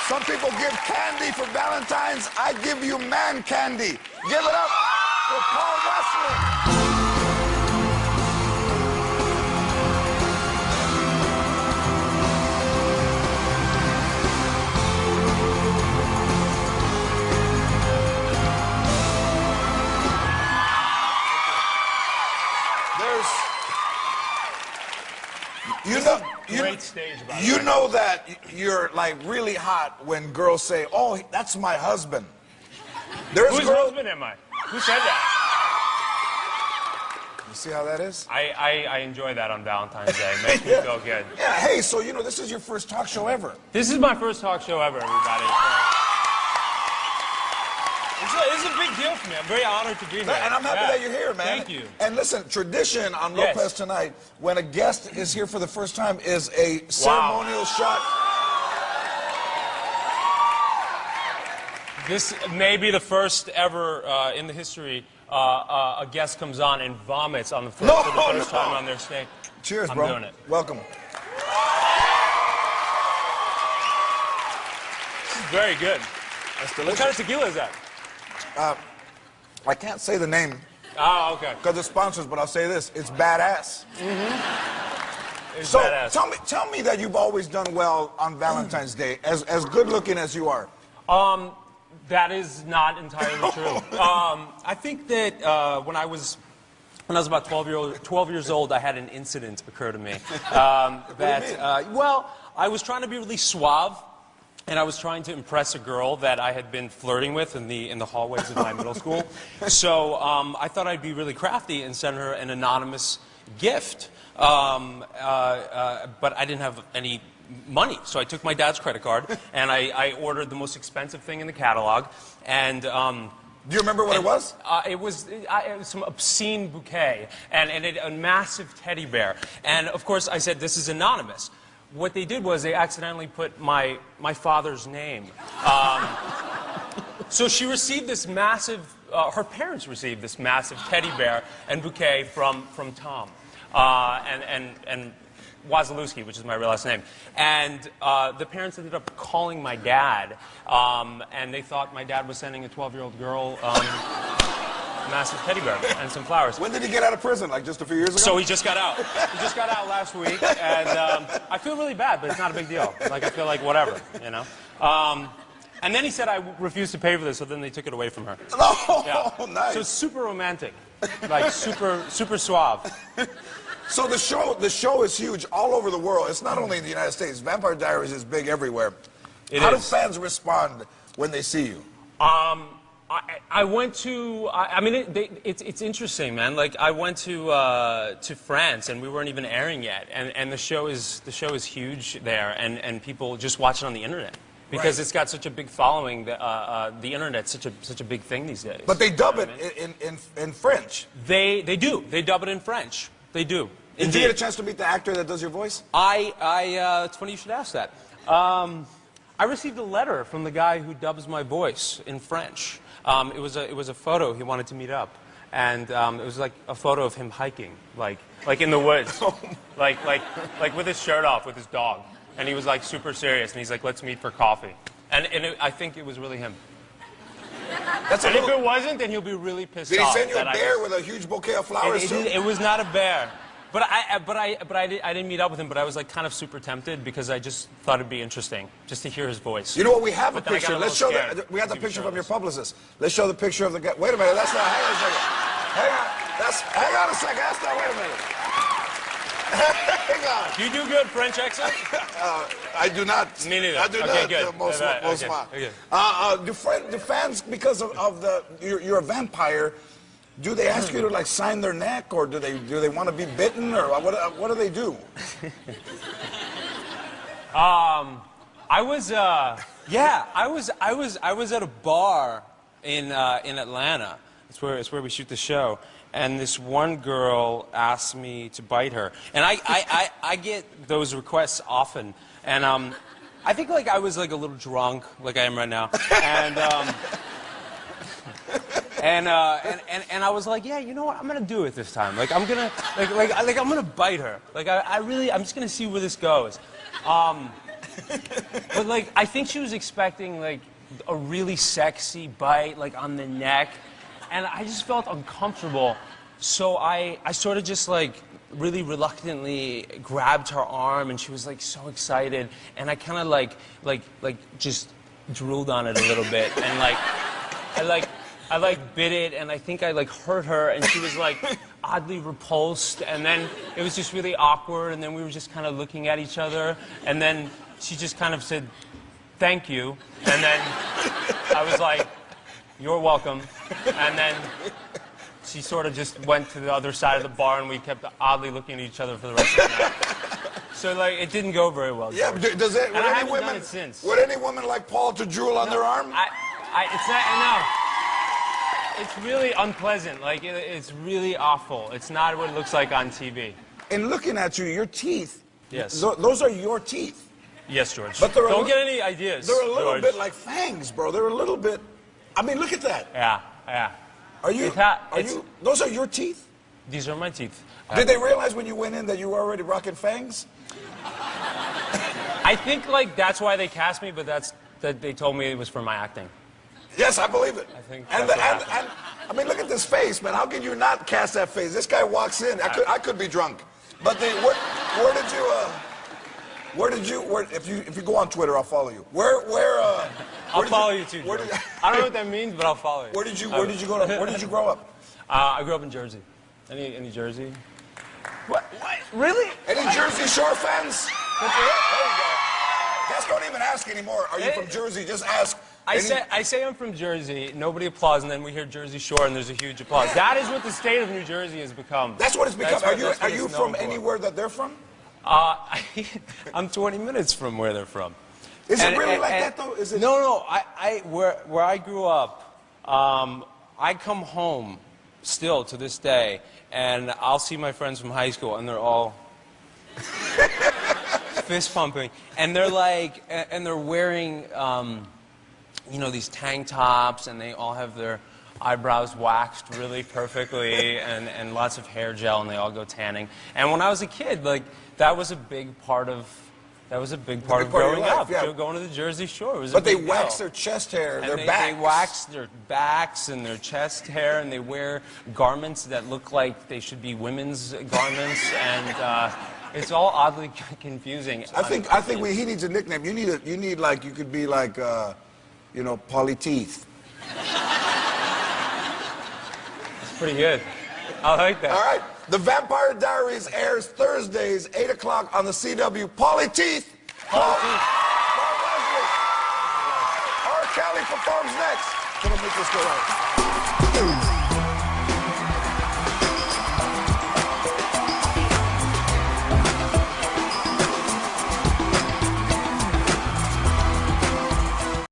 Some people give candy for Valentine's. I give you man candy. Give it up for Paul Wesley. Great stage, by the way. You know that you're like really hot when girls say, "Oh, that's my husband." Whose husband am I? Who said that? You see how that is? I enjoy that on Valentine's Day. It makes me feel good. Yeah. Hey, so you know this is your first talk show ever. This is my first talk show ever, everybody. It's a big deal for me. I'm very honored to be here. And I'm happy that you're here, man. Thank you. And listen, tradition on Lopez tonight, when a guest is here for the first time, is a ceremonial shot. This may be the first ever in the history a guest comes on and vomits on the for the first time on their stage. Cheers, bro. I'm doing it. Welcome. This is very good. That's What delicious. kind of tequila is that? I can't say the name Oh, okay. because it's sponsors, but I'll say this: it's badass. It's So badass. tell me that you've always done well on Valentine's Day, as good looking as you are. That is not entirely true. I think that when I was about 12 years old, I had an incident occur to me. Well, I was trying to be really suave, and I was trying to impress a girl that I had been flirting with in the hallways of my middle school. So I thought I'd be really crafty and send her an anonymous gift. But I didn't have any money, so I took my dad's credit card and I ordered the most expensive thing in the catalog. And Do you remember what it was? It was some obscene bouquet and a massive teddy bear. And of course, I said, "This is anonymous." What they did was they accidentally put my father's name. So she received this massive. Her parents received this massive teddy bear and bouquet from Tom and Wazalewski, which is my real last name. And the parents ended up calling my dad, and they thought my dad was sending a 12-year-old girl a massive teddy bear and some flowers. When did he get out of prison? Like just a few years ago? So he just got out. He just got out last week, and I feel really bad, but it's not a big deal. Like, I feel like whatever, you know? And then he said I refused to pay for this, so then they took it away from her. Oh, Yeah. nice. So it's super romantic, like super suave. So the show is huge all over the world. It's not only in the United States. Vampire Diaries is big everywhere. How do fans respond when they see you? I went to. I mean, it's interesting, man. Like, I went to France, and we weren't even airing yet, and the show is huge there, and people just watch it on the internet because it's got such a big following. The internet's such a big thing these days. But they dub it in French. They do. They dub it in French. They do. Did you get a chance to meet the actor that does your voice? It's funny you should ask that. I received a letter from the guy who dubs my voice in French. It was a photo. He wanted to meet up, and it was like a photo of him hiking, like in the woods, like with his shirt off with his dog, and he was like super serious, and he's like, "Let's meet for coffee," and I think it was really him. If it wasn't, then he'll be really pissed off. Did he send you a bear with a huge bouquet of flowers too? It was not a bear. But I didn't meet up with him, but I was like kind of super tempted because I just thought it'd be interesting just to hear his voice. You know what? We have a picture. Let's show we have the picture from your publicist. Let's show the picture of the guy. Wait a minute. That's not. Hang on a second. Hang on a second. That's not. Wait a minute. Hang on. Do you do good French accent? I do not. Me neither. I do okay, not. Good. Most Okay. Do fans, because of you're a vampire, do they ask you to like sign their neck, or do they want to be bitten, or what do they do? I was at a bar in Atlanta. It's where we shoot the show. And this one girl asked me to bite her, and I get those requests often, and I think like I was like a little drunk, like I am right now, and I was like, yeah, you know what, I'm gonna do it this time. Like I'm gonna I'm gonna bite her. Like I'm just gonna see where this goes. But like, I think she was expecting like a really sexy bite, like on the neck, and I just felt uncomfortable. So I sort of just like really reluctantly grabbed her arm, and she was like so excited, and I kind of like just drooled on it a little bit, and I bit it, and I think I like hurt her, and she was like oddly repulsed, and then it was just really awkward, and then we were just kind of looking at each other, and then she just kind of said, "Thank you," and then I was like, "You're welcome," and then she sort of just went to the other side of the bar, and we kept oddly looking at each other for the rest of the night. So like, it didn't go very well. Yeah, George. does it? And I haven't done it since. Would any woman like Paul to drool on their arm? It's not. No. It's really unpleasant. Like, it's really awful. It's not what it looks like on TV. In looking at you, your teeth. Yes. Those are your teeth. Yes, George. But don't get any ideas. They're a little George. bit like fangs, bro. They're a little bit. I mean, look at that. Yeah, yeah. Are you? Those are your teeth? These are my teeth. Did they realize when you went in that you were already rocking fangs? I think like that's why they cast me, but that they told me it was for my acting. Yes, I believe it. I think. And I mean, look at this face, man. How could you not cast that face? This guy walks in. I could be drunk, but if you go on Twitter, I'll follow you. I'll follow you too. I don't know what that means, but I'll follow you. Where did you grow up? I grew up in Jersey. Any Jersey? What? Really? Any Jersey Shore fans? That's it? There you go. Guys don't even ask anymore. Are you from Jersey? Just ask. I say I'm from Jersey, nobody applauds, and then we hear Jersey Shore, and there's a huge applause. That is what the state of New Jersey has become. That's what it's become. Are you from anywhere that they're from? I'm 20 minutes from where they're from. Is it really like that, though? Is it? No. Where I grew up, I come home still to this day, and I'll see my friends from high school, and they're all fist pumping, and they're like, and they're wearing, these tank tops, and they all have their eyebrows waxed really perfectly, and lots of hair gel, and they all go tanning. And when I was a kid, like, that was a big part of growing up. Yeah. Going to the Jersey Shore was. But they wax their chest hair, their backs. They wax their backs and their chest hair, and they wear garments that look like they should be women's garments, and it's all oddly confusing. I think he needs a nickname. You could be like, Polly Teeth. It's pretty good. I like that. All right. The Vampire Diaries airs Thursdays, 8 o'clock on the CW. Polly Teeth. Paul Wesley. R. Kelly performs next. Gonna make this go out.